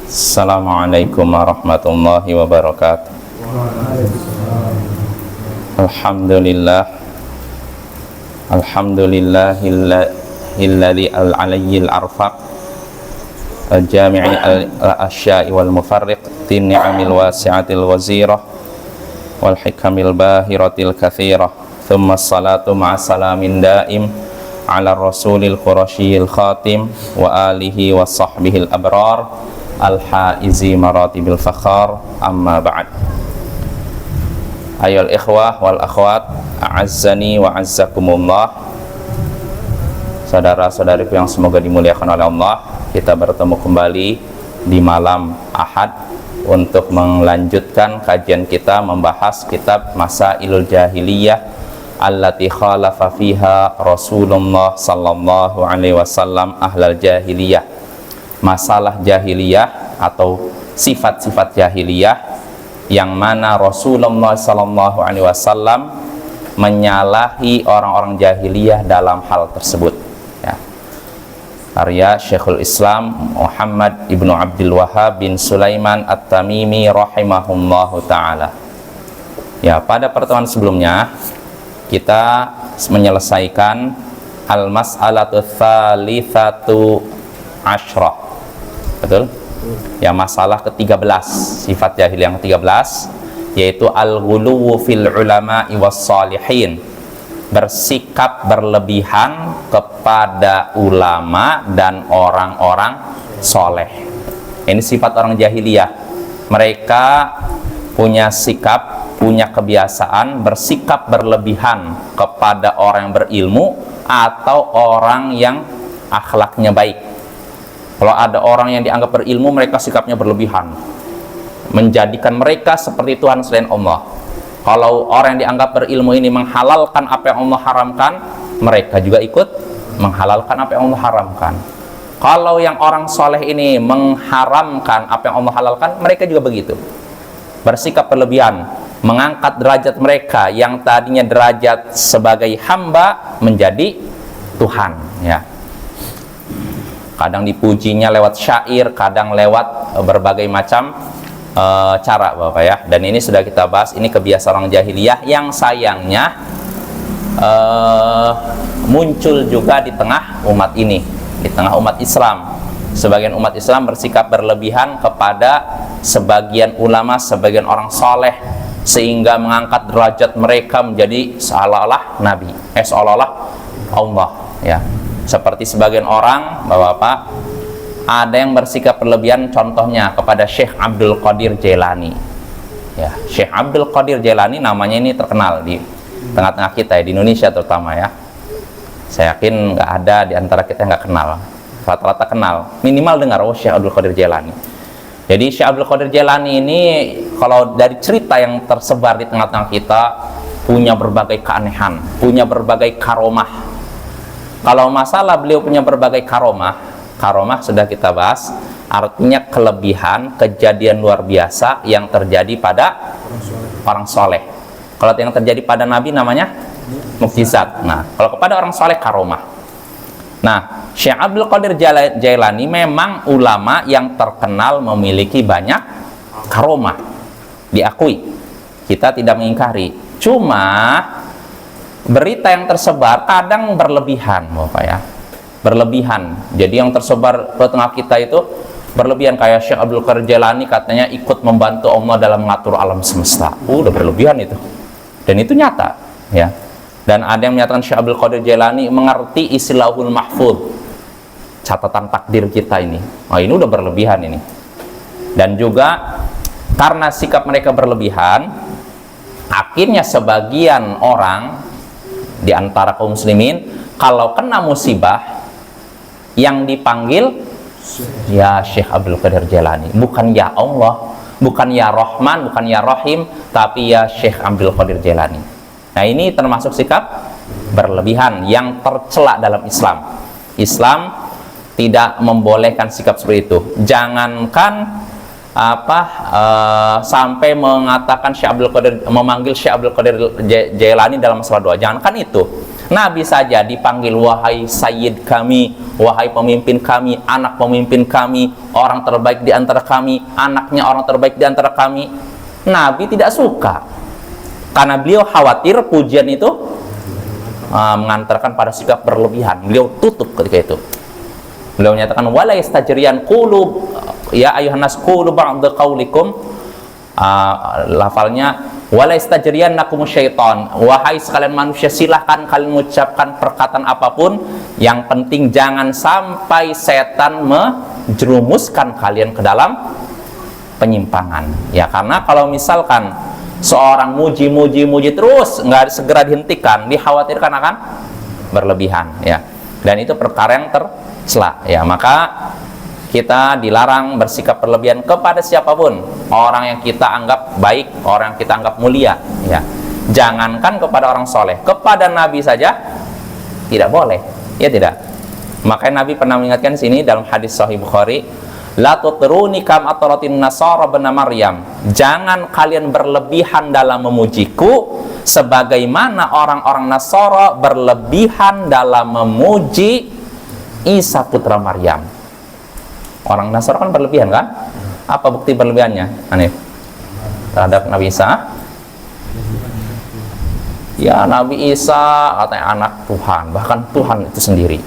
Assalamualaikum warahmatullahi wabarakatuh. Alhamdulillahilladzi al-aliyyil arfaq al-jami'i al-asya'i wal mufarriq tin ni'amil wasi'atil wazirah wal hikamil bahiratil katsirah. Thumma assalatu ma'assalamin daim ala rasulil qurasyil khatim wa alihi wa sahbihil abrar al-haizi maratibil fakhar, amma ba'd. Ayol ikhwah wal akhwat, a'azzani wa azzakumullah. Saudara-saudariku yang semoga dimuliakan oleh Allah, kita bertemu kembali di malam Ahad untuk melanjutkan kajian kita membahas kitab Masailul Jahiliyah allati khalafa fiha Rasulullah sallallahu alaihi wasallam ahlal jahiliyah. Masalah jahiliyah atau sifat-sifat jahiliyah yang mana Rasulullah sallallahu alaihi wasallam menyalahi orang-orang jahiliyah dalam hal tersebut, ya. Karya Syekhul Islam Muhammad ibnu Abdul Wahhab bin Sulaiman At-Tamimi rahimahullahu ta'ala. Ya, pada pertemuan sebelumnya kita menyelesaikan al-mas'alatu tsalitsatu asyrah. Betul? Ya, masalah ke-13, sifat jahil yang ke-13, yaitu al-ghuluwu fil ulama'i was salihin, bersikap berlebihan kepada ulama dan orang-orang soleh. Ini sifat orang jahiliyah. Mereka punya sikap, punya kebiasaan bersikap berlebihan kepada orang yang berilmu atau orang yang akhlaknya baik. Kalau ada orang yang dianggap berilmu, mereka sikapnya berlebihan, menjadikan mereka seperti Tuhan selain Allah. Kalau orang yang dianggap berilmu ini menghalalkan apa yang Allah haramkan, mereka juga ikut menghalalkan apa yang Allah haramkan. Kalau yang orang soleh ini mengharamkan apa yang Allah halalkan, mereka juga begitu, bersikap berlebihan, mengangkat derajat mereka yang tadinya derajat sebagai hamba menjadi Tuhan, ya. Kadang dipujinya lewat syair, kadang lewat berbagai macam cara, Bapak, ya. Dan ini sudah kita bahas, ini kebiasaan orang jahiliyah yang sayangnya muncul juga di tengah umat ini, di tengah umat Islam. Sebagian umat Islam bersikap berlebihan kepada sebagian ulama, sebagian orang soleh, sehingga mengangkat derajat mereka menjadi seolah-olah Nabi, seolah-olah Allah, ya. Seperti sebagian orang, Bapak-bapak, ada yang bersikap berlebihan, contohnya kepada Syekh Abdul Qadir Jailani, ya. Syekh Abdul Qadir Jailani namanya ini terkenal di tengah-tengah kita, ya, di Indonesia terutama, ya. Saya yakin nggak ada di antara kita yang nggak kenal, rata-rata kenal, minimal dengar, oh, Syekh Abdul Qadir Jailani. Jadi Syekh Abdul Qadir Jailani ini, kalau dari cerita yang tersebar di tengah-tengah kita, punya berbagai keanehan, punya berbagai karomah. Kalau masalah beliau punya berbagai karomah sudah kita bahas, artinya kelebihan, kejadian luar biasa yang terjadi pada orang soleh. Kalau yang terjadi pada Nabi namanya mukjizat. Nah, kalau kepada orang soleh karomah. Nah, Syekh Abdul Qadir Jailani memang ulama yang terkenal memiliki banyak karomah, diakui, kita tidak mengingkari. Cuma berita yang tersebar kadang berlebihan, Bapak, ya, berlebihan. Jadi yang tersebar ke tengah kita itu berlebihan, kayak Syekh Abdul Qadir Jailani katanya ikut membantu Allah dalam mengatur alam semesta. Udah berlebihan itu, dan itu nyata, ya. Dan ada yang menyatakan Syekh Abdul Qadir Jailani mengerti isi Lauhul Mahfuz, catatan takdir kita ini. Oh, ini udah berlebihan ini. Dan juga karena sikap mereka berlebihan, akhirnya sebagian orang di antara kaum muslimin kalau kena musibah yang dipanggil ya Syekh Abdul Qadir Jailani, bukan ya Allah, bukan ya Rahman, bukan ya Rahim, tapi ya Syekh Abdul Qadir Jailani. Nah, ini termasuk sikap berlebihan yang tercela dalam Islam. Islam tidak membolehkan sikap seperti itu. Jangankan sampai mengatakan Syekh Abdul Qadir, memanggil Syekh Abdul Qadir Jailani dalam masalah doa. Jangankan itu, Nabi saja dipanggil wahai Sayyid kami, wahai pemimpin kami, anak pemimpin kami, orang terbaik di antara kami, anaknya orang terbaik di antara kami. Nabi tidak suka, karena beliau khawatir pujian itu mengantarkan pada sikap berlebihan. Beliau tutup ketika itu. Beliau menyatakan wala yastajriyan qulub ya ayuhan nas qulu ba'da qaulikum, lafalnya wala yastajriyannakum syaitan, wahai sekalian manusia silahkan kalian mengucapkan perkataan apapun, yang penting jangan sampai setan menjerumuskan kalian ke dalam penyimpangan. Ya, karena kalau misalkan seorang muji terus nggak segera dihentikan, dikhawatirkan akan berlebihan, ya, dan itu perkara yang tercela, ya. Maka kita dilarang bersikap berlebihan kepada siapapun, orang yang kita anggap baik, orang yang kita anggap mulia, ya. Jangankan kepada orang soleh, kepada Nabi saja tidak boleh, ya tidak. Makanya Nabi pernah mengingatkan sini dalam hadis Sahih Bukhari, la tutruni kam ataratin nasara bena Maryam, jangan kalian berlebihan dalam memujiku sebagaimana orang-orang Nasara berlebihan dalam memuji Isa putra Maryam. Orang Nasara kan berlebihan kan? Apa bukti berlebihannya, Hanif? Terhadap Nabi Isa? Ya, Nabi Isa katanya anak Tuhan, bahkan Tuhan itu sendiri.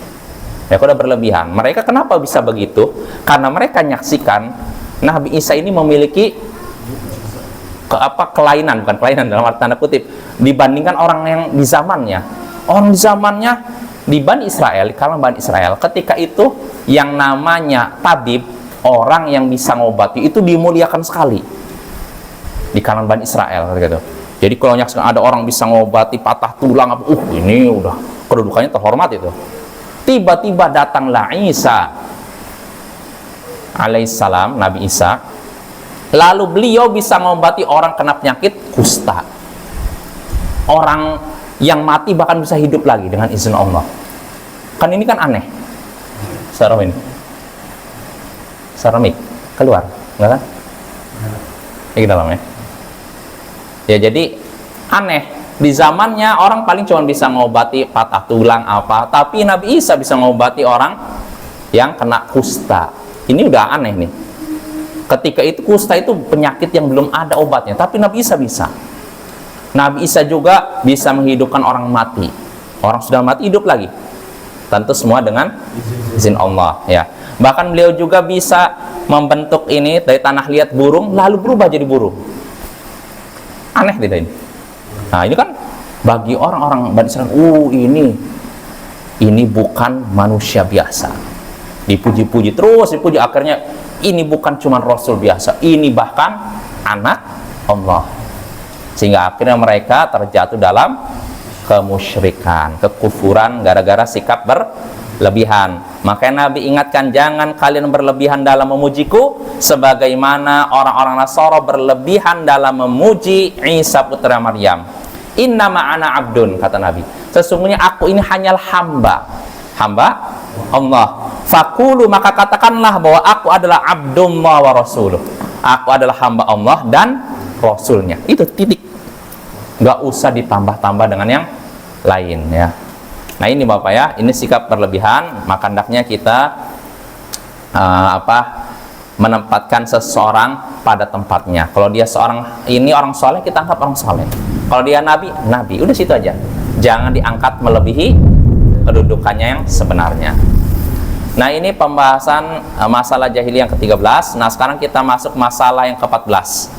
Ya, udah berlebihan. Mereka kenapa bisa begitu? Karena mereka menyaksikan Nabi Isa ini memiliki kelainan, bukan kelainan dalam arti tanda kutip, dibandingkan orang yang di zamannya. Orang di zamannya di Bani Israel, di kalangan Bani Israel, ketika itu yang namanya tabib, orang yang bisa ngobati itu dimuliakan sekali di kalangan Bani Israel gitu. Jadi kalau nyaksikan ada orang bisa ngobati patah tulang, ini udah kedudukannya terhormat itu. Tiba-tiba datanglah Isa alaihissalam, Nabi Isa, lalu beliau bisa mengobati orang kena penyakit kusta, orang yang mati bahkan bisa hidup lagi dengan izin Allah. Kan ini kan aneh. Sarah ini Saramik keluar, enggak kan? Ini dalamnya. Ya, jadi aneh. Di zamannya orang paling cuma bisa ngobati patah tulang apa, tapi Nabi Isa bisa ngobati orang yang kena kusta. Ini udah aneh nih. Ketika itu kusta itu penyakit yang belum ada obatnya, tapi Nabi Isa bisa. Nabi Isa juga bisa menghidupkan orang mati. Orang sudah mati hidup lagi. Tentu semua dengan izin Allah, ya. Bahkan beliau juga bisa membentuk ini dari tanah liat burung lalu berubah jadi burung. Aneh tidak ini? Nah, ini kan bagi orang-orang Bani Israel, ini bukan manusia biasa. Dipuji-puji terus, dipuji, akhirnya ini bukan cuma Rasul biasa, ini bahkan anak Allah. Sehingga akhirnya mereka terjatuh dalam kemusyrikan, kekufuran gara-gara sikap berlebihan. Makanya Nabi ingatkan, jangan kalian berlebihan dalam memujiku sebagaimana orang-orang Nasara berlebihan dalam memuji Isa putra Maryam. Innama ana abdun, kata Nabi, sesungguhnya aku ini hanyalah hamba Allah. Fakulu, maka katakanlah bahwa aku adalah abdullah wa rasuluh, aku adalah hamba Allah dan Rasulnya. Itu titik, nggak usah ditambah-tambah dengan yang lain, ya. Nah, ini Bapak ya, ini sikap berlebihan. Maka hendaknya kita menempatkan seseorang pada tempatnya. Kalau dia seorang ini orang soleh, kita anggap orang soleh. Kalau dia nabi, udah situ aja. Jangan diangkat melebihi kedudukannya yang sebenarnya. Nah, ini pembahasan masalah jahiliyah yang ke-13. Nah, sekarang kita masuk masalah yang ke-14.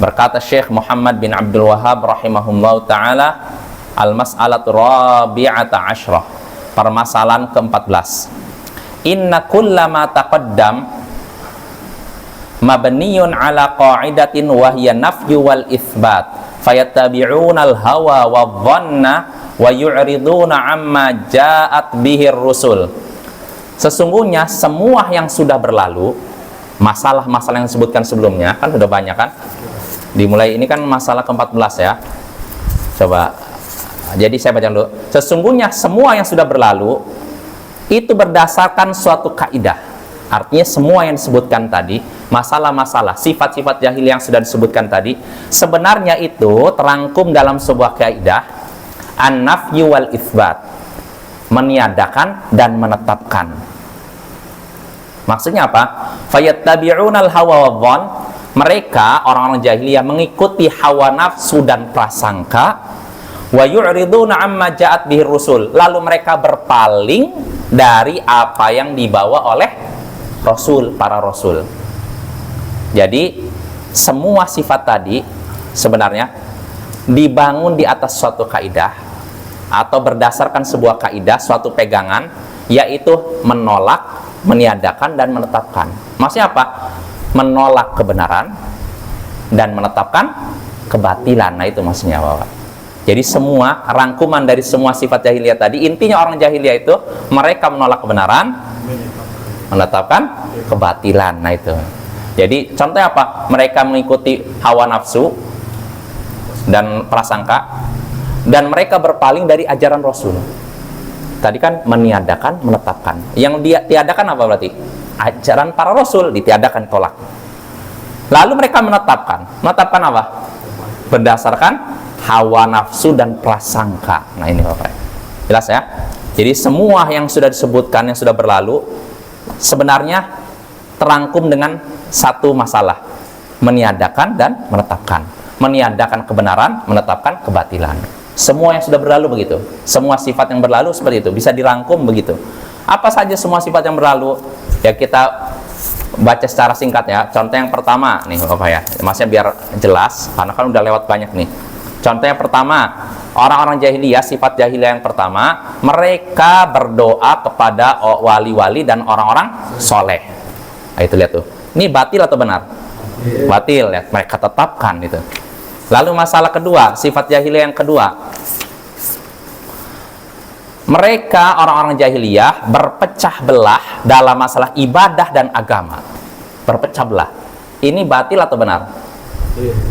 Berkata Syekh Muhammad bin Abdul Wahhab rahimahullahu ta'ala, al-mas'alatu rabi'ata asyrah, permasalahan ke-14. Inna kullama taqaddam mabniyun ala qa'idatin wa hiya nafyu wal itsbat fayattabi'una al-hawa wa dhanna wa yu'riduna amma ja'at bihir rusul. Sesungguhnya semua yang sudah berlalu, masalah-masalah yang disebutkan sebelumnya kan sudah banyak kan, dimulai ini kan masalah ke-14 ya. Coba, jadi saya baca dulu. Sesungguhnya semua yang sudah berlalu itu berdasarkan suatu kaidah. Artinya semua yang disebutkan tadi, masalah-masalah, sifat-sifat jahil yang sudah disebutkan tadi, sebenarnya itu terangkum dalam sebuah kaidah, an-nafyu wal itsbat. meniadakan dan menetapkan. Maksudnya apa? Fayattabi'unal hawa wadh-dhann, mereka orang-orang jahiliyah mengikuti hawa nafsu dan prasangka, wa yu'riduna amma ja'at bihir rusul, lalu mereka berpaling dari apa yang dibawa oleh rasul, para rasul. Jadi semua sifat tadi sebenarnya dibangun di atas suatu kaidah atau berdasarkan sebuah kaidah, suatu pegangan, yaitu menolak, meniadakan dan menetapkan. Maksudnya apa? Menolak kebenaran dan menetapkan kebatilan. Nah itu maksudnya, Bapak. Jadi semua rangkuman dari semua sifat jahiliyah tadi, intinya orang jahiliyah itu mereka menolak kebenaran, menetapkan kebatilan. Nah itu. Jadi contohnya apa? Mereka mengikuti hawa nafsu dan prasangka, dan mereka berpaling dari ajaran Rasul. Tadi kan meniadakan, menetapkan. Yang dia tiadakan apa berarti? Ajaran para Rasul ditiadakan, tolak. Lalu mereka menetapkan. Menetapkan apa? Berdasarkan hawa nafsu dan prasangka. Nah ini Bapak. Jelas ya? Jadi semua yang sudah disebutkan, yang sudah berlalu, sebenarnya terangkum dengan satu masalah. Meniadakan dan menetapkan. Meniadakan kebenaran, menetapkan kebatilan. Semua yang sudah berlalu begitu. Semua sifat yang berlalu seperti itu. Bisa dirangkum begitu. Apa saja semua sifat yang berlalu? Ya kita baca secara singkat ya. Contoh yang pertama nih Bapak ya. Maksudnya biar jelas, karena kan udah lewat banyak nih. Contoh yang pertama, orang-orang jahiliyah, sifat jahiliyah yang pertama, mereka berdoa kepada wali-wali dan orang-orang soleh. Nah, itu lihat tuh. Ini batil atau benar? Batil ya. Mereka tetapkan itu. Lalu masalah kedua, sifat jahiliyah yang kedua, mereka orang-orang jahiliyah berpecah belah dalam masalah ibadah dan agama. Berpecah belah. Ini batil atau benar?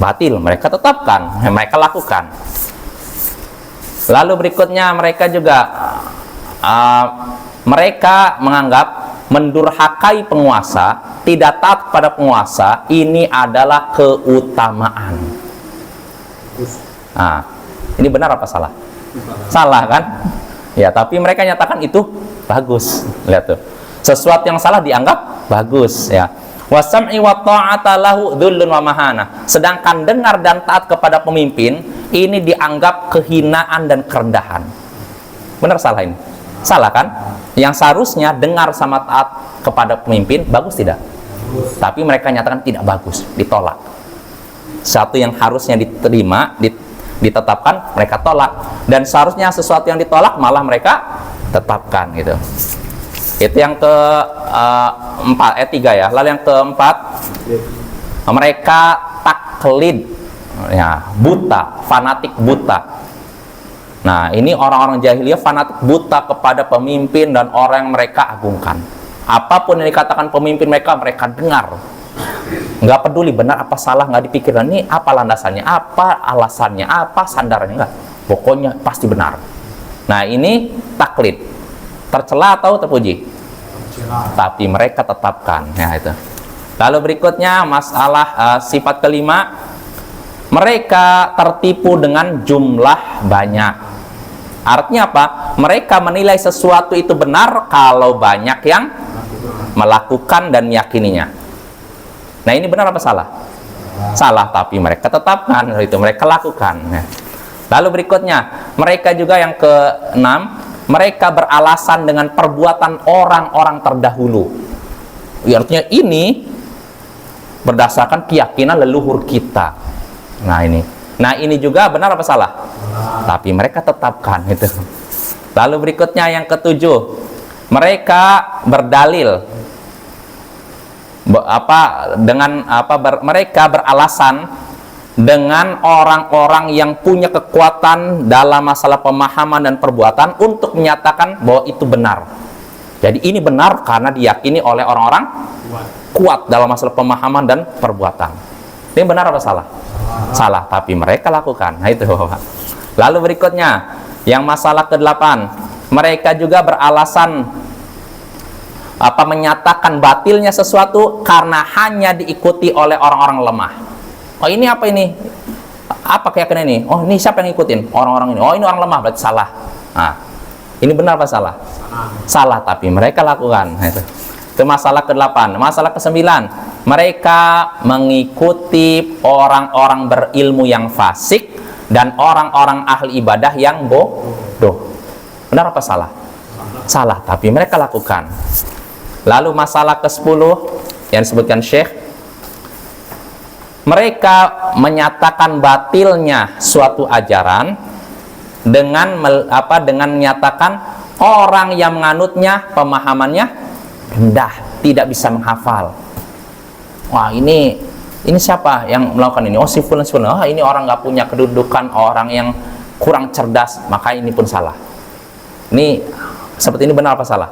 Batil. Mereka tetapkan, mereka lakukan. Lalu berikutnya mereka juga mereka menganggap mendurhakai penguasa, tidak taat kepada penguasa, ini adalah keutamaan. Nah, ini benar apa salah? Salah kan? Ya, tapi mereka nyatakan itu bagus. Lihat tuh. Sesuatu yang salah dianggap bagus ya. Wasam'i wa ta'ata lahu dhullun wa mahana. Sedangkan dengar dan taat kepada pemimpin ini dianggap kehinaan dan kerendahan. Benar salah ini? Salah kan? Yang seharusnya dengar sama taat kepada pemimpin bagus tidak? Tapi mereka nyatakan tidak bagus, ditolak. Satu yang harusnya diterima, ditetapkan, mereka tolak. Dan seharusnya sesuatu yang ditolak malah mereka tetapkan gitu. Itu yang tiga ya. Lalu yang keempat, mereka taklid ya, buta, fanatik buta. Nah, ini orang-orang jahiliyah fanatik buta kepada pemimpin dan orang yang mereka agungkan. Apapun yang dikatakan pemimpin mereka, mereka dengar. Nggak peduli benar apa salah, nggak dipikirkan ini apa landasannya, apa alasannya, apa sandarannya, nggak. Pokoknya pasti benar. Nah, ini taklid. Tercela atau terpuji? Tercela. Tapi mereka tetapkan. Ya, itu. Lalu berikutnya masalah sifat kelima, mereka tertipu dengan jumlah banyak. Artinya apa? Mereka menilai sesuatu itu benar kalau banyak yang melakukan dan meyakininya. Nah, ini benar apa salah? Salah, tapi mereka tetapkan itu, mereka lakukan. Lalu berikutnya, mereka juga yang keenam, mereka beralasan dengan perbuatan orang-orang terdahulu. Artinya ini berdasarkan keyakinan leluhur kita. Nah ini juga benar apa salah? Tapi mereka tetapkan itu. Lalu berikutnya yang ketujuh, mereka berdalil mereka beralasan dengan orang-orang yang punya kekuatan dalam masalah pemahaman dan perbuatan untuk menyatakan bahwa itu benar. Jadi ini benar karena diyakini oleh orang-orang kuat dalam masalah pemahaman dan perbuatan. Ini benar apa salah? Salah, tapi mereka lakukan. Nah itu. Lalu berikutnya, yang masalah ke-8, mereka juga beralasan menyatakan batilnya sesuatu karena hanya diikuti oleh orang-orang lemah. Oh ini apa ini? Apa keyakinan ini? Oh ini siapa yang ngikutin? Orang-orang ini. Oh ini orang lemah, berarti salah. Nah, Ini benar apa salah? Salah, tapi mereka lakukan. Nah, itu masalah ke-8. Masalah ke-9, mereka mengikuti orang-orang berilmu yang fasik dan orang-orang ahli ibadah yang bodoh. Benar apa salah? Salah, tapi mereka lakukan. Lalu masalah ke-10 yang disebutkan Syekh, mereka menyatakan batilnya suatu ajaran dengan menyatakan orang yang menganutnya pemahamannya rendah, tidak bisa menghafal. Wah, ini siapa yang melakukan ini? Oh, si fulan. Oh, ini orang nggak punya kedudukan, orang yang kurang cerdas, maka ini pun salah. Ini seperti ini benar apa salah?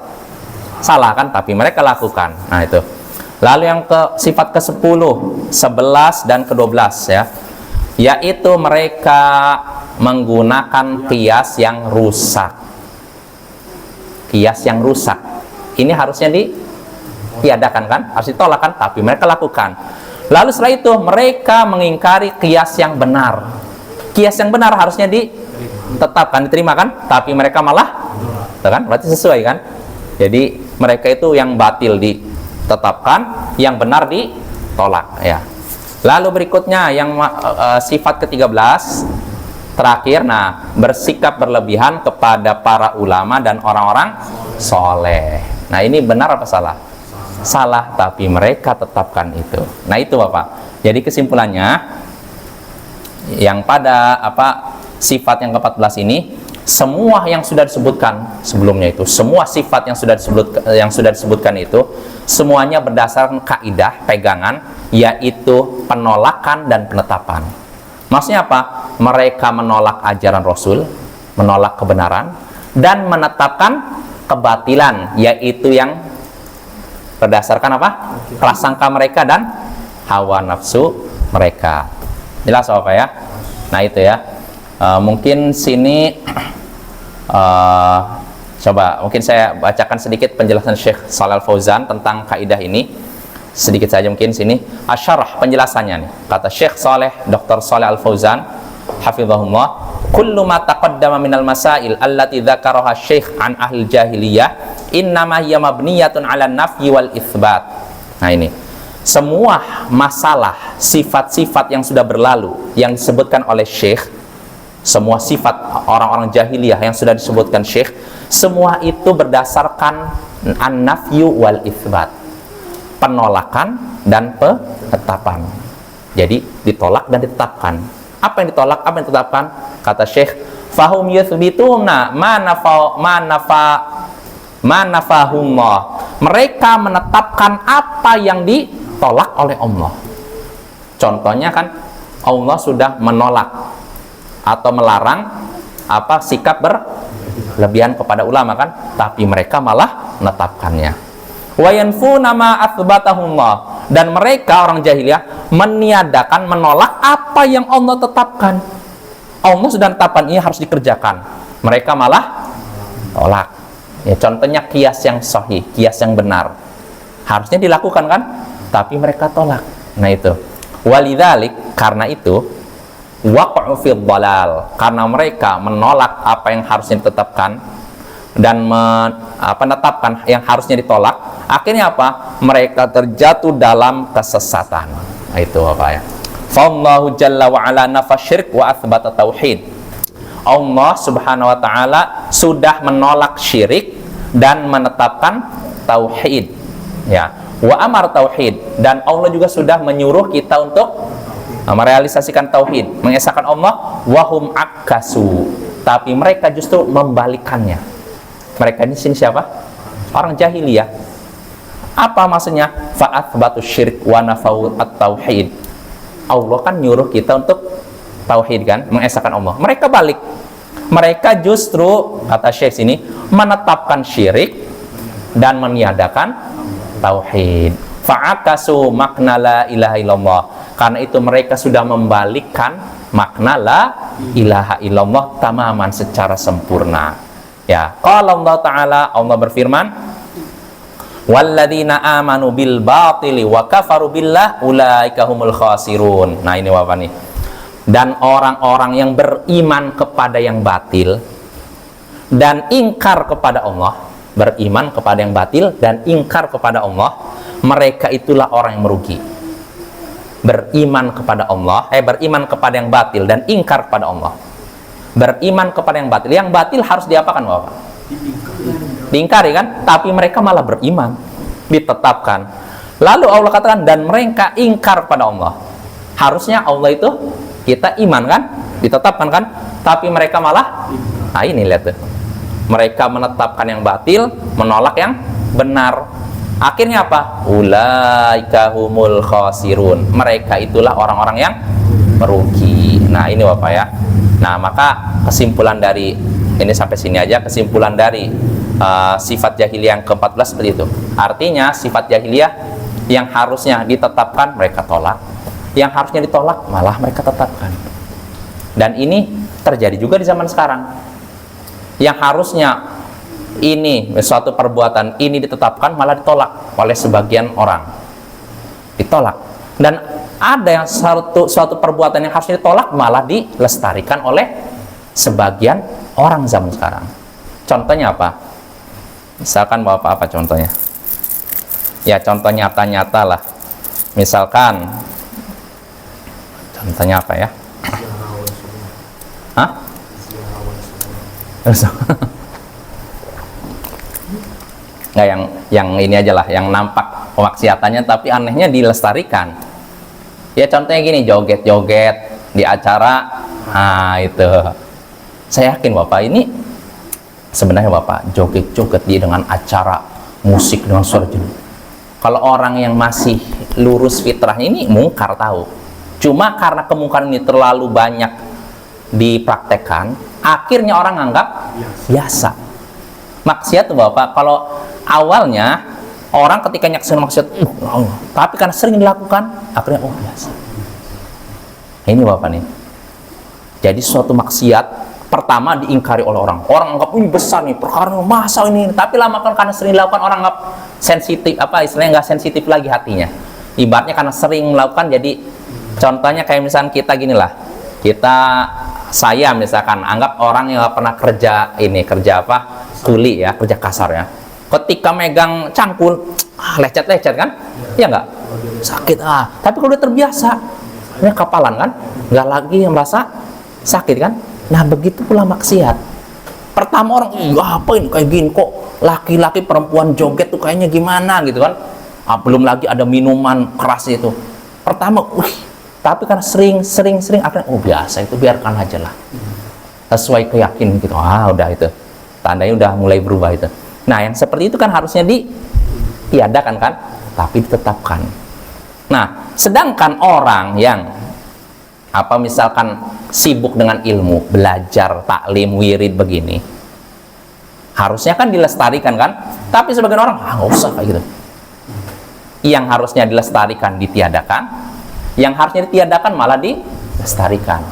Salah kan, tapi mereka lakukan. Nah, itu. Lalu yang sifat ke-10, 11 dan ke-12 ya. Yaitu mereka menggunakan kias yang rusak. Kias yang rusak. Ini harusnya ditiadakan kan? Harus ditolak kan? Tapi mereka lakukan. Lalu setelah itu mereka mengingkari kias yang benar. Kias yang benar harusnya ditetapkan, diterima kan? Tapi mereka malah, kan? Berarti sesuai kan? Jadi mereka itu yang batil ditetapkan, yang benar ditolak ya. Lalu berikutnya yang sifat ke-13 terakhir, nah, bersikap berlebihan kepada para ulama dan orang-orang soleh. Nah, ini benar apa salah? Salah, tapi mereka tetapkan itu. Nah, itu Bapak. Jadi kesimpulannya, yang pada sifat yang ke-14 ini, semua yang sudah disebutkan sebelumnya itu, semua sifat yang sudah disebutkan itu, semuanya berdasarkan kaidah pegangan, yaitu penolakan dan penetapan. Maksudnya apa? Mereka menolak ajaran Rasul, menolak kebenaran, dan menetapkan kebatilan, yaitu yang berdasarkan apa? Prasangka mereka dan hawa nafsu mereka. Jelas apa ya? Nah, itu ya. Mungkin sini coba mungkin saya bacakan sedikit penjelasan Syekh Shalih Al Fauzan tentang kaidah ini. Sedikit saja mungkin sini. Asyarah penjelasannya nih. Kata Syekh Dr. Shalih Al Fauzan hafizahullah, kullu ma taqaddama minal masail allati dzakaraha Syekh an ahli jahiliyah innama hiya mabniyatun 'ala nafyi wal itsbat. Nah, ini semua masalah sifat-sifat yang sudah berlalu yang disebutkan oleh Syekh, semua sifat orang-orang jahiliyah yang sudah disebutkan Syekh, semua itu berdasarkan an-nafyu wal itsbat, penolakan dan penetapan. Jadi ditolak dan ditetapkan. Apa yang ditolak, apa yang ditetapkan? Kata Syekh, fahum yuthbituna ma nafahumullah. Mereka menetapkan apa yang ditolak oleh Allah. Contohnya kan Allah sudah menolak atau melarang sikap berlebihan kepada ulama kan, tapi mereka malah menetapkannya. Wa yanfuna ma atsbatahumullah, dan mereka orang jahiliyah meniadakan, menolak apa yang Allah tetapkan. Allah sudah tetapkan ini harus dikerjakan, mereka malah tolak. Ya, contohnya kias yang sahih, kias yang benar, harusnya dilakukan kan, tapi mereka tolak. Nah, itu walidzalik, karena itu waqa'u fid dhalal, karena mereka menolak apa yang harusnya ditetapkan dan menetapkan yang harusnya ditolak, akhirnya apa? Mereka terjatuh dalam kesesatan. Nah, itu apa ya? Fallahu jalla wa ala nafa syirk wa atsbata tauhid. Allah subhanahu wa ta'ala sudah menolak syirik dan menetapkan tauhid ya, wa amar tauhid, dan Allah juga sudah menyuruh kita untuk merealisasikan tauhid, mengesahkan Allah. Wahum akasu, tapi mereka justru membalikannya. Mereka ini sini siapa? Orang jahiliyah. Apa maksudnya? Fa'athbatu syirik wa nafau at-tauhid. Allah kan nyuruh kita untuk tauhid kan, mengesahkan Allah. Mereka balik. Mereka justru, kata Syekh sini, menetapkan syirik dan meniadakan tauhid. Fa'akasu makna la ilaha illallah. Karena itu mereka sudah membalikkan makna la ilaha illallah tamaman, secara sempurna. Ya, qala Allah Ta'ala, Allah berfirman, walladzina amanu bil batili wa kafaru billah ulaika humul khasirun. Nah, ini apa nih? Dan orang-orang yang beriman kepada yang batil dan ingkar kepada Allah, beriman kepada yang batil dan ingkar kepada Allah, mereka itulah orang yang merugi. Beriman kepada Allah, beriman kepada yang batil dan ingkar kepada Allah. Beriman kepada yang batil. Yang batil harus diapakan, Bapak? Diingkari kan? Tapi mereka malah beriman, ditetapkan. Lalu Allah katakan dan mereka ingkar kepada Allah. Harusnya Allah itu kita iman kan? Ditetapkan kan? Tapi mereka malah, nah ini lihat tuh. Mereka menetapkan yang batil, menolak yang benar. Akhirnya apa? Ulaika humul khasirun. Mereka itulah orang-orang yang merugi. Nah, ini Bapak ya. Nah, maka kesimpulan dari ini sampai sini aja, kesimpulan dari sifat jahiliyah yang ke-14 seperti itu. Artinya sifat jahiliyah yang harusnya ditetapkan mereka tolak, yang harusnya ditolak malah mereka tetapkan. Dan ini terjadi juga di zaman sekarang. Yang harusnya ini suatu perbuatan ini ditetapkan malah ditolak oleh sebagian orang, ditolak. Dan ada yang suatu perbuatan yang harusnya ditolak malah dilestarikan oleh sebagian orang zaman sekarang. Contohnya apa? Misalkan Bapak apa contohnya? Ya contoh nyata-nyata lah. Misalkan contohnya apa ya? Hah? Nggak, yang ini aja lah, yang nampak kemaksiatannya tapi anehnya dilestarikan. Ya contohnya gini, joget-joget di acara, nah itu. Saya yakin Bapak ini sebenarnya Bapak joget-joget di dengan acara musik dengan suara jenuh. Kalau orang yang masih lurus fitrahnya ini mungkar tahu. Cuma karena kemungkaran ini terlalu banyak dipraktekkan, akhirnya orang anggap biasa. Maksiat tuh Bapak, kalau awalnya orang ketika nyaksikan maksiat, tapi karena sering dilakukan, akhirnya biasa. Ini Bapak nih. Jadi suatu maksiat pertama diingkari oleh orang. Orang anggap ini besar nih, perkara masa ini. Tapi lama kan karena sering dilakukan orang anggap sensitif, apa istilahnya nggak sensitif lagi hatinya. Ibaratnya karena sering melakukan, jadi contohnya kayak misalnya kita gini lah. Saya misalkan anggap orang yang nggak pernah kerja apa kuli ya, kerja kasar ya, ketika megang cangkul lecet-lecet kan, ya nggak sakit tapi kalau udah terbiasa ini kapalan kan, nggak lagi yang merasa sakit kan. Nah begitu pula maksiat. Pertama orang apa ini kayak gini kok, laki-laki perempuan joget tuh kayaknya gimana gitu kan, belum lagi ada minuman keras itu. Pertama tapi karena sering akhirnya biasa itu, biarkan aja lah sesuai keyakinan gitu. Udah itu tandanya udah mulai berubah itu. Nah yang seperti itu kan harusnya ditiadakan kan, tapi ditetapkan. Nah sedangkan orang yang misalkan sibuk dengan ilmu, belajar, taklim, wirid begini, harusnya kan dilestarikan kan, tapi sebagian orang nggak usah kayak gitu. Yang harusnya dilestarikan ditiadakan, yang harusnya ditiadakan malah dilestarikan.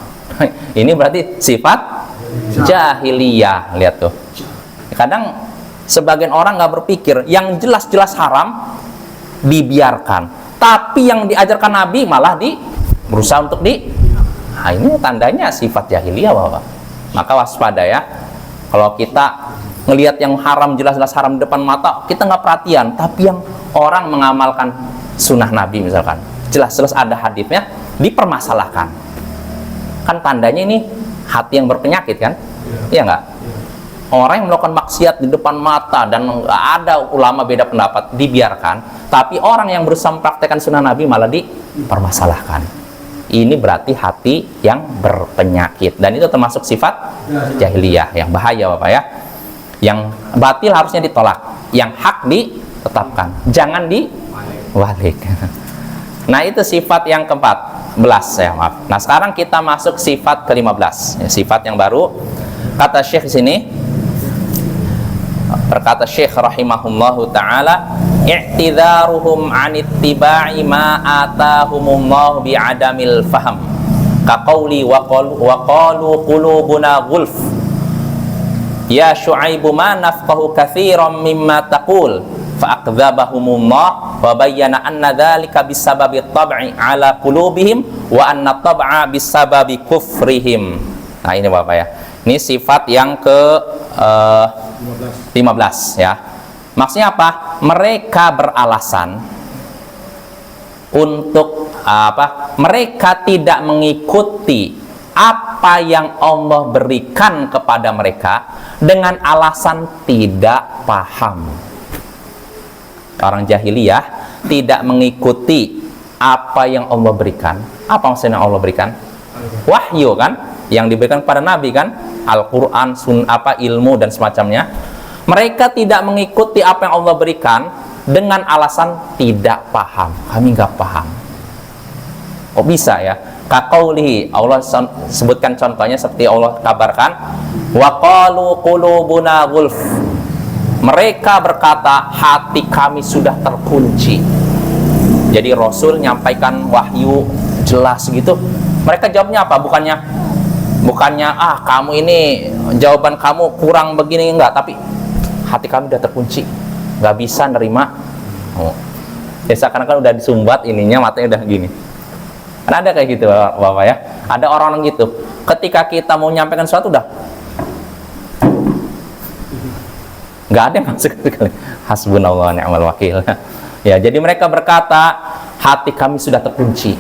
Ini berarti sifat jahiliyah. Lihat tuh, kadang sebagian orang nggak berpikir yang jelas-jelas haram dibiarkan, tapi yang diajarkan Nabi malah berusaha untuk nah ini tandanya sifat jahiliyah Bapak. Maka waspada ya, kalau kita ngelihat yang haram, jelas-jelas haram di depan mata, kita nggak perhatian, tapi yang orang mengamalkan sunnah Nabi misalkan, jelas-jelas ada hadisnya, dipermasalahkan, kan tandanya ini hati yang berpenyakit kan? Iya nggak? Orang yang melakukan maksiat di depan mata dan nggak ada ulama beda pendapat, dibiarkan, tapi orang yang berusaha mempraktekkan sunnah Nabi malah dipermasalahkan. Ini berarti hati yang berpenyakit, dan itu termasuk sifat jahiliyah yang bahaya Bapak ya. Yang batil harusnya ditolak, yang hak ditetapkan, jangan diwalik. Nah itu sifat yang ke-14 ya, maaf. Nah sekarang kita masuk sifat ke-15 ya, sifat yang baru. Kata Syekh di sini, berkata Syekh rahimahullahu taala, i'tidharuhum 'anittiba'i ma atahumullah bi'adamil faham kaqauli wa qalu qulubuna ghulf ya Syu'aibu ma nafqahu katsiran mimma taqul fa akdzabahumullah wa bayyana anna dzalika bisababi tab'i 'ala qulubihim wa anna tab'a bisababi kufrihim. Nah ini Bapak ya, Ini sifat yang ke 15 ya. Maksudnya apa? Mereka beralasan untuk apa? Mereka tidak mengikuti apa yang Allah berikan kepada mereka dengan alasan tidak paham. Orang jahiliyah tidak mengikuti apa yang Allah berikan. Apa maksudnya Allah berikan? Wahyu kan? Yang diberikan kepada Nabi kan, Al-Quran, ilmu dan semacamnya. Mereka tidak mengikuti apa yang Allah berikan dengan alasan tidak paham. Kami nggak paham. Kok bisa ya? Kaqaulihi, Allah sebutkan contohnya seperti Allah kabarkan, wa qalu qulubuna ghulf. Mereka berkata hati kami sudah terkunci. Jadi Rasul nyampaikan wahyu jelas gitu. Mereka jawabnya apa? Bukannya kamu ini jawaban kamu kurang begini, enggak, tapi hati kami udah terkunci, nggak bisa nerima. Biasa karena kan udah disumbat ininya, matanya udah gini. Kan ada kayak gitu Bapak ya. Ada orang-orang gitu. Ketika kita mau nyampaikan sesuatu udah nggak ada yang masuk sekali. Hasbunallah wa ni'mal wakil. Ya, jadi mereka berkata hati kami sudah terkunci.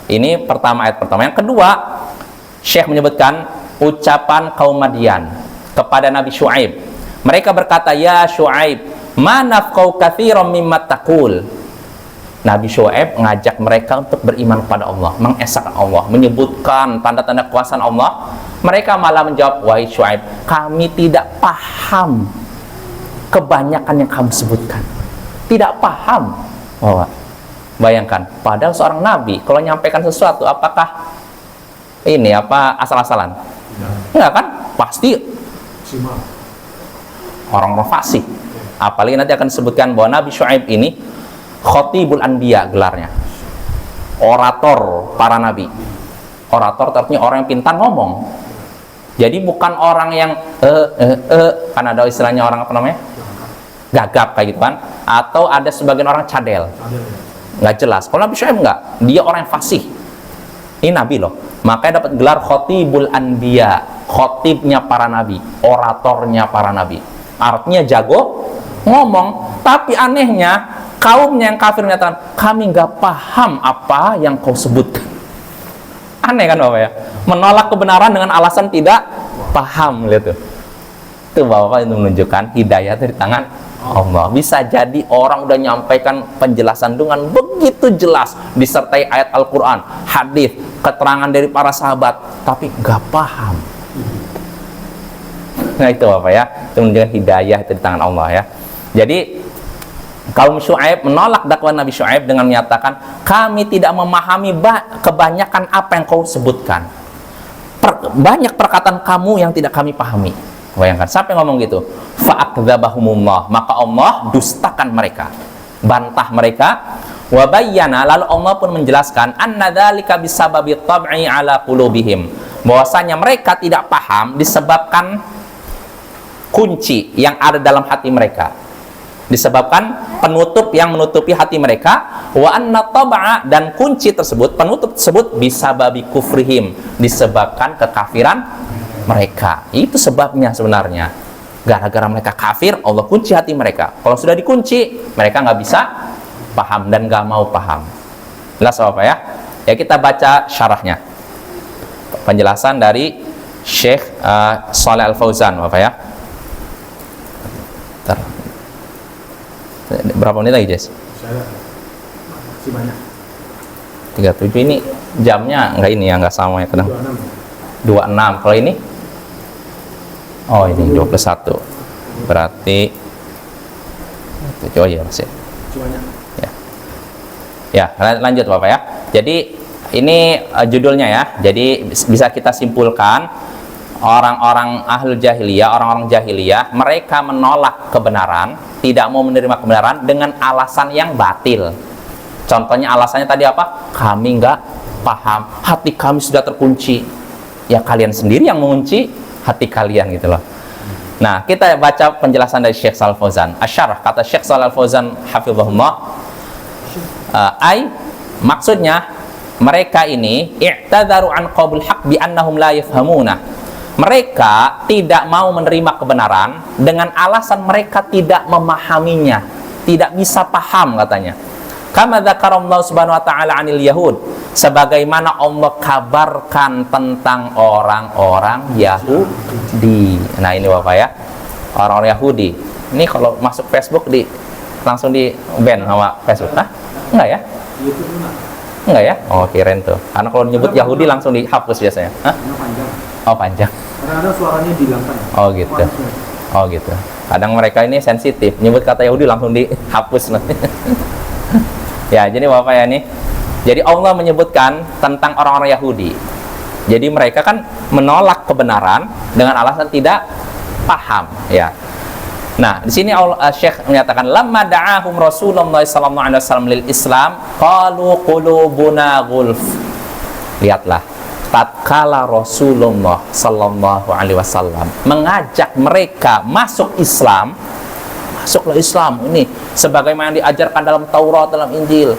Ini pertama, ayat pertama. Yang kedua, Syekh menyebutkan ucapan kaum Madian kepada Nabi Syuaib. Mereka berkata, ya Syuaib, ma nafqau katsiran mimma taqul. Nabi Syuaib mengajak mereka untuk beriman kepada Allah, mengesahkan Allah, menyebutkan tanda-tanda kekuasaan Allah. Mereka malah menjawab, wahai Syuaib, kami tidak paham kebanyakan yang kamu sebutkan. Tidak paham. Bayangkan, padahal seorang nabi kalau nyampaikan sesuatu, apakah ini asal-asalan? Enggak kan? Pasti orang fasih. Apalagi nanti akan disebutkan bahwa Nabi Syuaib ini Khatibul Anbiya gelarnya, orator para nabi. Orator artinya orang yang pintar ngomong. Jadi bukan orang yang kan ada istilahnya orang apa namanya? Gagap kayak gitu kan, atau ada sebagian orang cadel. Nggak jelas. Kalau Nabi Syuaib enggak, dia orang yang fasih. Ini nabi loh. Makanya dapat gelar Khatibul Anbiya, khatibnya para nabi, oratornya para nabi. Artinya jago ngomong. Tapi anehnya kaumnya yang kafir menyatakan, kami nggak paham apa yang kau sebutkan. Aneh kan Bapak ya? Menolak kebenaran dengan alasan tidak paham. Lihat tuh. Itu Bapak itu menunjukkan hidayah dari tangan Allah. Bisa jadi orang udah nyampaikan penjelasan dengan begitu jelas, disertai ayat Al-Quran, hadis, keterangan dari para sahabat, tapi nggak paham. Nah itu Bapak ya, itu menunjukkan hidayah dari tangan Allah ya. Jadi kaum Syuaib menolak dakwah Nabi Syuaib dengan menyatakan, kami tidak memahami kebanyakan apa yang kau sebutkan. Banyak perkataan kamu yang tidak kami pahami. Bayangkan, siapa yang ngomong gitu? Fa'akdzabahumullah, maka Allah dustakan mereka, bantah mereka. Wa bayyana, lalu Allah pun menjelaskan, anna dzalika bisababi tab'i ala qulubihim, bahwasanya mereka tidak paham disebabkan kunci yang ada dalam hati mereka, disebabkan penutup yang menutupi hati mereka. Wa anna tab'a, dan kunci tersebut, penutup tersebut, bisababi kufrihim, disebabkan kekafiran mereka. Itu sebabnya sebenarnya. Gara-gara mereka kafir, Allah kunci hati mereka. Kalau sudah dikunci, mereka nggak bisa paham dan nggak mau paham. Jelas apa ya? Ya kita baca syarahnya. Penjelasan dari Syekh Shalih Al-Fauzan, Bapak ya. Bentar. Berapa menit lagi, Jess? Masih banyak. 37 ini jamnya nggak ini ya, nggak sama ya kadang. 26. Kalau ini? Oh ini 21. Berarti oh iya masih. Ya. Ya, lanjut Bapak ya. Jadi ini judulnya ya. Jadi bisa kita simpulkan, orang-orang ahlul jahiliyah, orang-orang jahiliyah, mereka menolak kebenaran, tidak mau menerima kebenaran dengan alasan yang batil. Contohnya alasannya tadi apa? Kami nggak paham, hati kami sudah terkunci. Ya kalian sendiri yang mengunci hati kalian gitu loh. Nah, kita baca penjelasan dari Syekh Shalih Al-Fauzan. Asyarah, kata Syekh Shalih Al-Fauzan hafizahullah, maksudnya mereka ini i'tadzaru an qabul haq bi annahum la yafhamuna. Mereka tidak mau menerima kebenaran dengan alasan mereka tidak memahaminya, tidak bisa paham katanya. Kama dzakarallahu subhanahu wa ta'ala 'anil yahud, sebagaimana Allah kabarkan tentang orang-orang Yahudi. Nah, ini Bapak ya, orang-orang Yahudi. Ini kalau masuk Facebook langsung di ban sama Facebook. Hah? Enggak ya? Enggak ya? Oh, kirain tuh. Karena kalau nyebut Yahudi langsung dihapus biasanya. Hah? Panjang. Oh, panjang. Karena ada suaranya dihilangkan. Oh, gitu. Oh, gitu. Kadang mereka ini sensitif, nyebut kata Yahudi langsung dihapus nanti. Ya, jadi Bapak ya nih. Jadi Allah menyebutkan tentang orang-orang Yahudi. Jadi mereka kan menolak kebenaran dengan alasan tidak paham, ya. Nah, di sini Syekh menyatakan lamma da'ahum Rasulullah sallallahu alaihi wasallam lil Islam qalu qulubuna gulf. Lihatlah, tatkala Rasulullah sallallahu alaihi wasallam mengajak mereka masuk Islam, masuklah Islam ini sebagaimana diajarkan dalam Taurat, dalam Injil.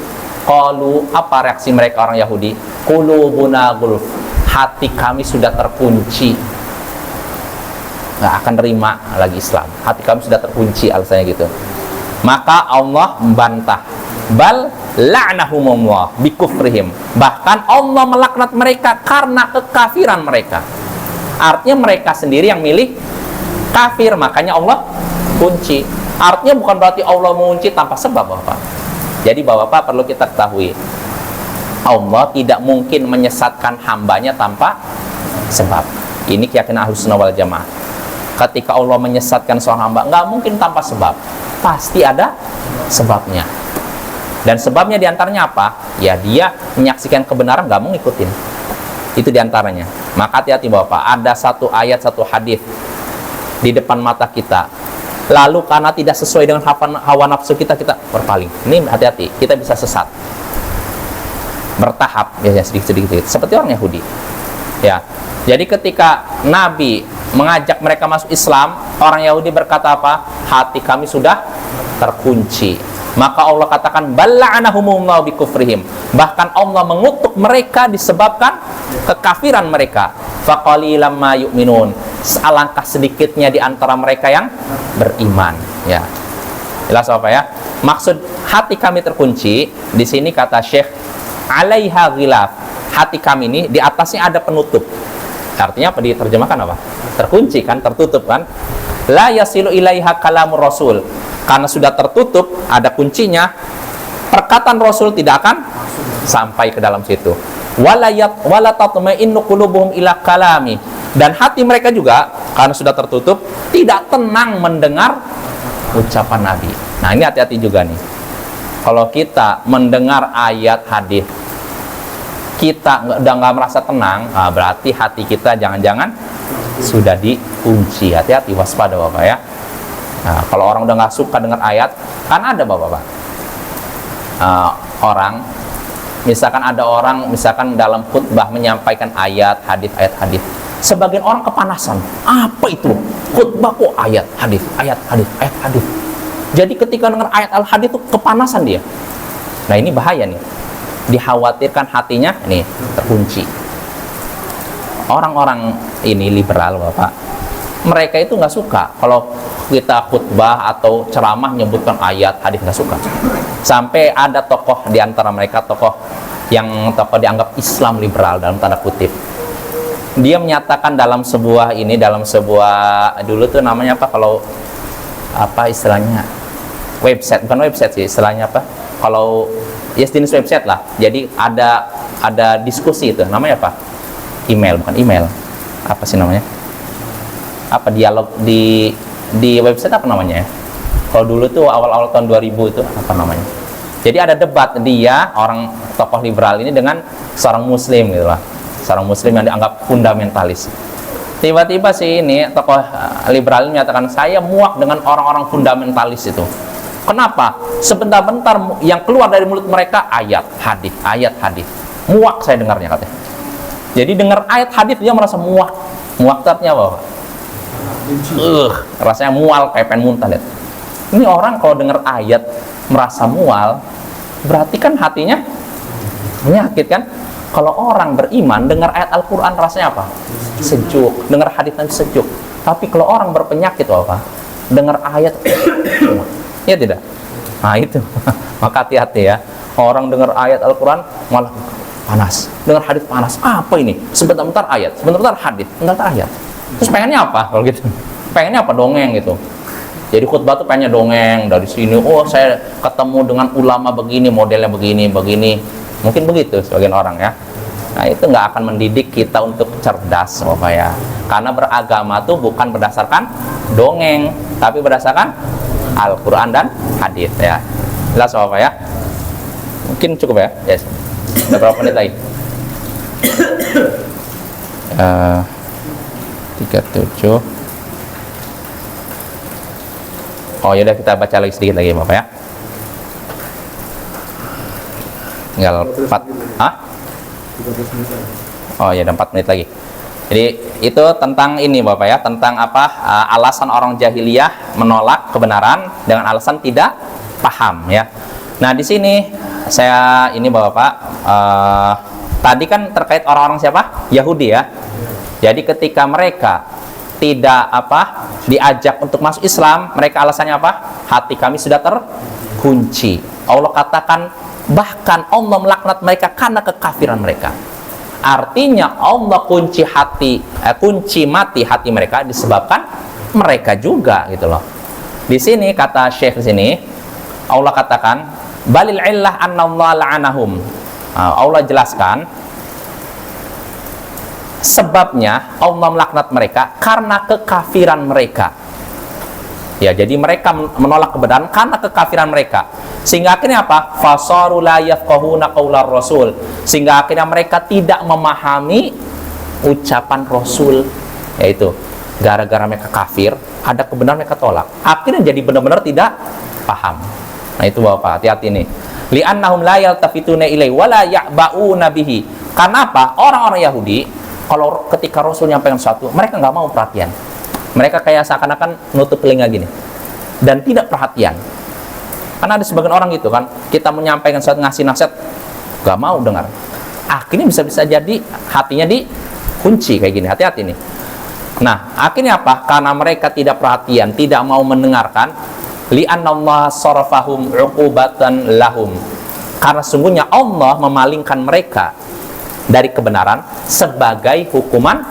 Qalu, apa reaksi mereka orang Yahudi? Qulubuna gulf. Hati kami sudah terkunci, nggak akan terima lagi Islam. Hati kami sudah terkunci, alasannya gitu. Maka Allah membantah, bal la'nahumullah bikufrihim. Bahkan Allah melaknat mereka karena kekafiran mereka. Artinya mereka sendiri yang milih kafir, makanya Allah kunci. Artinya bukan berarti Allah mengunci tanpa sebab, Bapak. Jadi Bapak perlu kita ketahui, Allah tidak mungkin menyesatkan hambanya tanpa sebab. Ini keyakinan Ahlus Sunnah wal Jamaah. Ketika Allah menyesatkan seorang hamba, nggak mungkin tanpa sebab, pasti ada sebabnya. Dan sebabnya diantaranya apa? Ya dia menyaksikan kebenaran, nggak mau ngikutin. Itu diantaranya. Maka hati-hati Bapak, ada satu ayat, satu hadis di depan mata kita, lalu karena tidak sesuai dengan hawa nafsu kita berpaling. Ini hati-hati, kita bisa sesat. Bertahap, biasanya sedikit-sedikit, seperti orang Yahudi. Ya, jadi ketika Nabi mengajak mereka masuk Islam, orang Yahudi berkata apa? Hati kami sudah terkunci. Maka Allah katakan balla'anahumullahu bikufrihim. Bahkan Allah mengutuk mereka disebabkan kekafiran mereka. Faqalilam ma yu'minun. Alangkah sedikitnya di antara mereka yang beriman. Ya, jelas apa ya? Maksud hati kami terkunci di sini kata Syekh, alaiha ghilaf. Hati kami ini di atasnya ada penutup. Artinya apa? Diterjemahkan apa? Terkunci kan, tertutup kan? La yasilu ilaiha kalamur rasul. Karena sudah tertutup, ada kuncinya, perkataan Rasul tidak akan sampai ke dalam situ. Wala tatma'innu qulubuhum ila kalami. Dan hati mereka juga karena sudah tertutup tidak tenang mendengar ucapan Nabi. Nah, ini hati-hati juga nih. Kalau kita mendengar ayat hadis, kita udah nggak merasa tenang, nah berarti hati kita jangan-jangan sudah dikunci. Hati-hati, waspada Bapak ya. Nah, kalau orang udah nggak suka dengar ayat, kan ada Bapak-Bapak, orang, misalkan ada orang, misalkan dalam khutbah menyampaikan ayat hadis. Sebagian orang kepanasan. Apa itu? Khutbah kok ayat hadis. Jadi ketika dengar ayat al-hadis itu kepanasan dia. Nah, ini bahaya nih. Dikhawatirkan hatinya nih terkunci. Orang-orang ini liberal Bapak, mereka itu nggak suka kalau kita khutbah atau ceramah menyebutkan ayat hadis, nggak suka. Sampai ada tokoh di antara mereka, tokoh dianggap Islam liberal dalam tanda kutip, dia menyatakan dalam sebuah dulu tuh namanya apa, kalau apa istilahnya, website, bukan website sih istilahnya apa, kalau jenis website lah. Jadi ada diskusi itu namanya apa, bukan email, apa sih namanya, apa, dialog di website apa namanya ya? Kalau dulu tuh awal-awal tahun 2000 itu apa namanya? Jadi ada debat dia, orang tokoh liberal ini dengan seorang muslim gitu lah. Seorang muslim yang dianggap fundamentalis. Tiba-tiba si ini tokoh liberal ini menyatakan, saya muak dengan orang-orang fundamentalis itu. Kenapa? Sebentar-bentar yang keluar dari mulut mereka ayat hadis. Muak saya dengarnya katanya. Jadi dengar ayat hadis dia merasa muak. Muak artinya apa? Rasanya mual, kayak pengen muntah. Lihat. Ini orang kalau dengar ayat merasa mual, berarti kan hatinya penyakit kan? Kalau orang beriman dengar ayat Al-Quran rasanya apa? Sejuk. Dengar hadis Nabi sejuk. Tapi kalau orang berpenyakit apa? Dengar ayat ya tidak? Nah itu. Maka hati-hati ya. Orang dengar ayat Al-Quran malah panas. Dengar hadis panas. Apa ini? Sebentar-bentar ayat, sebentar-bentar hadis, sebentar ayat. Terus pengennya apa kalau gitu? Pengennya apa? Dongeng gitu. Jadi khutbah tuh pengennya dongeng dari sini. Oh, saya ketemu dengan ulama begini, modelnya begini. Mungkin begitu sebagian orang ya. Nah itu nggak akan mendidik kita untuk cerdas Bapak ya. Karena beragama tuh bukan berdasarkan dongeng, tapi berdasarkan Al-Quran dan hadis ya. Jelas Bapak ya. Mungkin cukup ya. Yes. Ada berapa menit lagi? 37. Oh yaudah, kita baca lagi sedikit lagi Bapak ya. Tinggal 4. Hah? 13 menit lagi. Oh ya, ada 4 menit lagi. Jadi itu tentang ini Bapak ya, tentang apa? Alasan orang jahiliyah menolak kebenaran dengan alasan tidak paham ya. Nah di sini saya ini Bapak, tadi kan terkait orang-orang siapa? Yahudi ya. Jadi ketika mereka tidak diajak untuk masuk Islam, mereka alasannya apa? Hati kami sudah terkunci. Allah katakan bahkan Allah melaknat mereka karena kekafiran mereka. Artinya Allah kunci mati hati mereka disebabkan mereka juga gitu loh. Di sini kata Syekh di sini Allah katakan balil illah annallaha la'anahum. Allah jelaskan sebabnya Allah melaknat mereka karena kekafiran mereka. Ya, jadi mereka menolak kebenaran karena kekafiran mereka. Sehingga akhirnya apa? Fasaru la yafqahuna qaular rasul. Sehingga akhirnya mereka tidak memahami ucapan Rasul. Yaitu gara-gara mereka kafir, ada kebenaran mereka tolak. Akhirnya jadi benar-benar tidak paham. Nah, itu Bapak, hati-hati nih. Li'annahum la yaltafituna ilaihi wa la ya'ba'una bihi. Karena apa? Orang-orang Yahudi kalau ketika Rasul nyampaikan sesuatu, mereka nggak mau perhatian. Mereka kayak seakan-akan nutup telinga gini dan tidak perhatian. Karena ada sebagian orang gitu kan, kita menyampaikan sesuatu, ngasih nasihat, gak mau dengar. Akhirnya bisa-bisa jadi hatinya dikunci kayak gini. Hati-hati nih. Nah, akhirnya apa? Karena mereka tidak perhatian, tidak mau mendengarkan. Li'annallaha sarafahum 'uqubatan lahum. Karena sungguhnya Allah memalingkan mereka dari kebenaran sebagai hukuman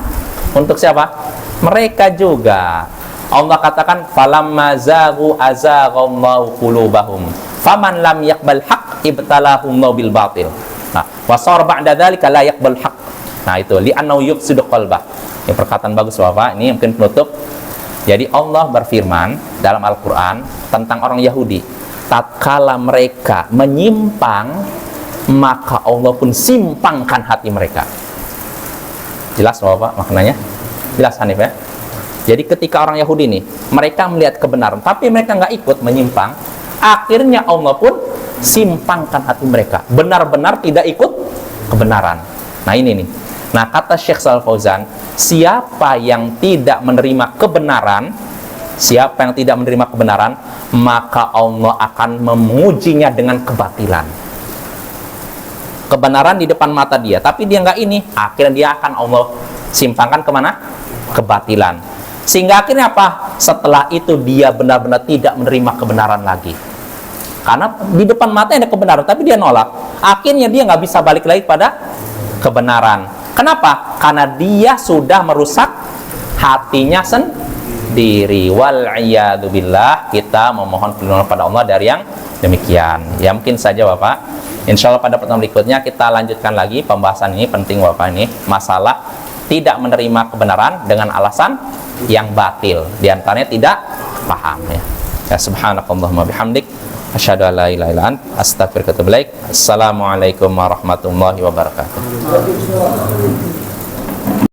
untuk siapa? Mereka juga. Allah katakan falamma zaghu azaghallahu qulubahum faman lam yaqbal haqq ibtalahum bil batil. Nah, wasar ba'da dzalika la yaqbal haqq. Nah, itu li'annahu yufsidu qalbah. Ini perkataan bagus Bapak, ini mungkin penutup. Jadi Allah berfirman dalam Al-Qur'an tentang orang Yahudi, tatkala mereka menyimpang, maka Allah pun simpangkan hati mereka. Jelas Bapak maknanya? Jelas Hanif ya? Jadi ketika orang Yahudi nih, mereka melihat kebenaran, tapi mereka nggak ikut, menyimpang, akhirnya Allah pun simpangkan hati mereka, benar-benar tidak ikut kebenaran. Nah ini nih. Nah kata Syekh Shalal Fauzan, siapa yang tidak menerima kebenaran, maka Allah akan mengujinya dengan kebatilan. Kebenaran di depan mata dia, tapi dia nggak ini, akhirnya dia akan Allah simpangkan kemana? Kebatilan. Sehingga akhirnya apa? Setelah itu dia benar-benar tidak menerima kebenaran lagi. Karena di depan mata ada kebenaran, tapi dia nolak. Akhirnya dia nggak bisa balik lagi pada kebenaran. Kenapa? Karena dia sudah merusak hatinya sendiri. Wal-iyadu billah, kita memohon perlindungan pada Allah dari yang demikian. Ya mungkin saja Bapak. Insya Allah pada pertemuan berikutnya kita lanjutkan lagi pembahasan ini, penting Bapak ini, masalah tidak menerima kebenaran dengan alasan yang batil, di antaranya tidak paham ya. Ya subhanakallahumma bihamdik asyhadu an la ilaha illa anta astaghfiruka wa atubu ilaik. Assalamualaikum warahmatullahi wabarakatuh.